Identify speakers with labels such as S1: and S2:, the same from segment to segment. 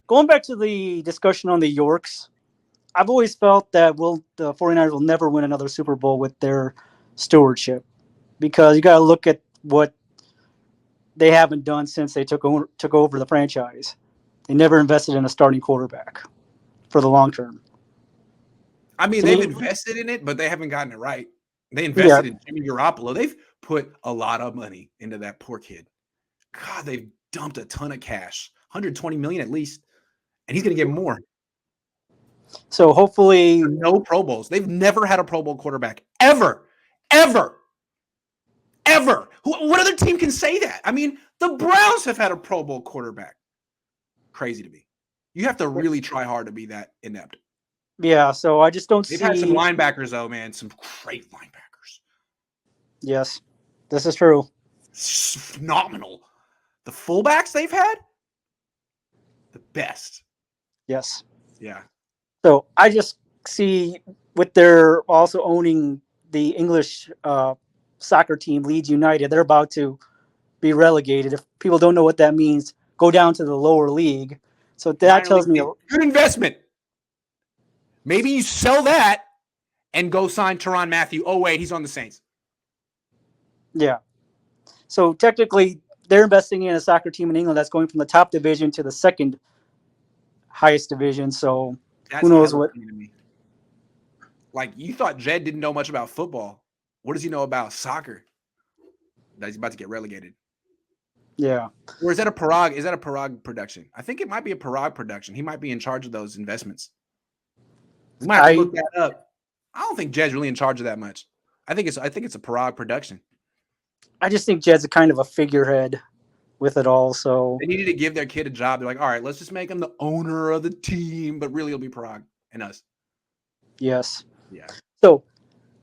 S1: going back to the discussion on the Yorks, I've always felt that the 49ers will never win another Super Bowl with their stewardship because you got to look at what they haven't done since they took over the franchise. They never invested in a starting quarterback for the long term.
S2: I mean,
S1: To
S2: they've
S1: me,
S2: invested in it, but they haven't gotten it right. They
S1: yeah.
S2: invested in Jimmy Garoppolo. They've put a lot of money into that poor kid. God, they've dumped a ton of cash, 120 million at least, and he's going to get more.
S1: So hopefully,
S2: No Pro Bowls. They've never had a Pro Bowl quarterback ever, ever, ever. What other team can say that? I mean, the Browns have had a Pro Bowl quarterback. Crazy to me. You have to really try hard to be that inept.
S1: yeah. So I just don't
S2: They've had some
S1: see.
S2: linebackers though, man. Some great linebackers.
S1: Yes, this is true.
S2: Phenomenal. The fullbacks they've had, the best.
S1: Yes.
S2: Yeah.
S1: So I just see with their also owning the English soccer team, Leeds United, they're about to be relegated. If people don't know what that means, go down to the lower league. So that
S2: Minor
S1: tells
S2: league
S1: me,
S2: team. Good investment. Maybe you sell that and go sign Tyrann Mathieu. Oh, wait, he's on the Saints.
S1: yeah. So technically, they're investing in a soccer team in England that's going from the top division to the second highest division. So who
S2: That's
S1: knows
S2: hella
S1: what?
S2: funny to me. Like, you thought Jed didn't know much about football. What does he know about soccer? That he's about to get relegated.
S1: Yeah.
S2: Or is that a Parag? Is that a Parag production? I think it might be a Parag production. He might be in charge of those investments. We might have to
S1: I
S2: look that up. I don't think Jed's really in charge of that much. I think it's a Parag production.
S1: I just think Jed's a kind of a figurehead with it all. So
S2: They needed to give their kid a job. They're like, all right, let's just make him the owner of the team, but really it'll be Parag and us.
S1: yes.
S2: Yeah.
S1: So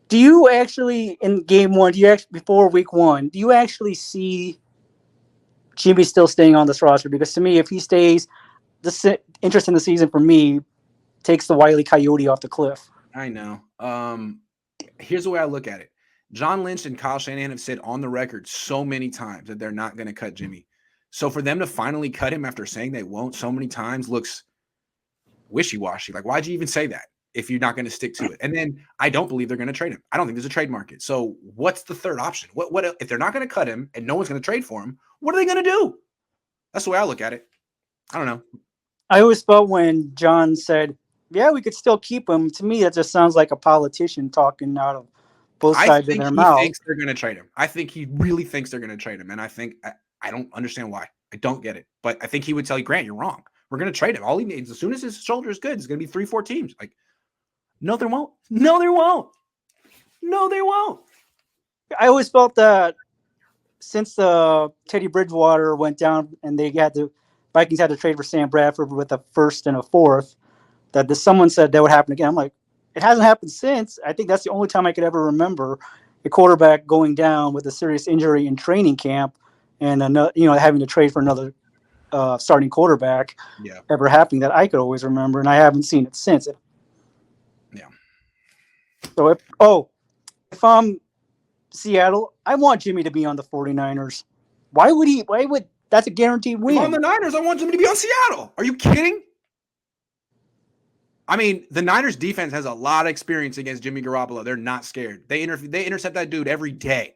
S1: do you actually in game one? Do you actually before week one? Do you actually see Jimmy still staying on this roster? Because to me, if he stays, the interest in the season for me takes the Wile E. Coyote off the cliff.
S2: I know. Here's the way I look at it. John Lynch and Kyle Shanahan have said on the record so many times that they're not going to cut Jimmy. So for them to finally cut him after saying they won't so many times looks wishy-washy. Like, why'd you even say that if you're not going to stick to it? And then I don't believe they're going to trade him. I don't think there's a trade market. So what's the third option? What if they're not going to cut him and no one's going to trade for him? What are they going to do? That's the way I look at it. I don't know.
S1: I always felt when John said, "Yeah, we could still keep him." To me, that just sounds like a politician talking out of both
S2: I
S1: sides of
S2: think
S1: their
S2: he
S1: mouth.
S2: thinks they're going to trade him. I think he really thinks they're going to trade him. And I think I don't understand why. I don't get it. But I think he would tell you, Grant, you're wrong. We're going to trade him. All he needs, as soon as his shoulder is good, it's going to be 3-4 teams. Like, no, there won't. No, there won't. No, there won't.
S1: I always felt that since Teddy Bridgewater went down and Vikings had to trade for Sam Bradford with a first and a fourth, that someone said that would happen again. I'm like, it hasn't happened since. I think that's the only time I could ever remember a quarterback going down with a serious injury in training camp and having to trade for another starting quarterback ever happening that I could always remember, and I haven't seen it since.
S2: Yeah.
S1: So if I'm Seattle, I want Jimmy to be on the 49ers. Why would that's a guaranteed win?
S2: If I'm the Niners, I want Jimmy to be on Seattle. Are you kidding? I mean, the Niners defense has a lot of experience against Jimmy Garoppolo. They're not scared. They intercept that dude every day.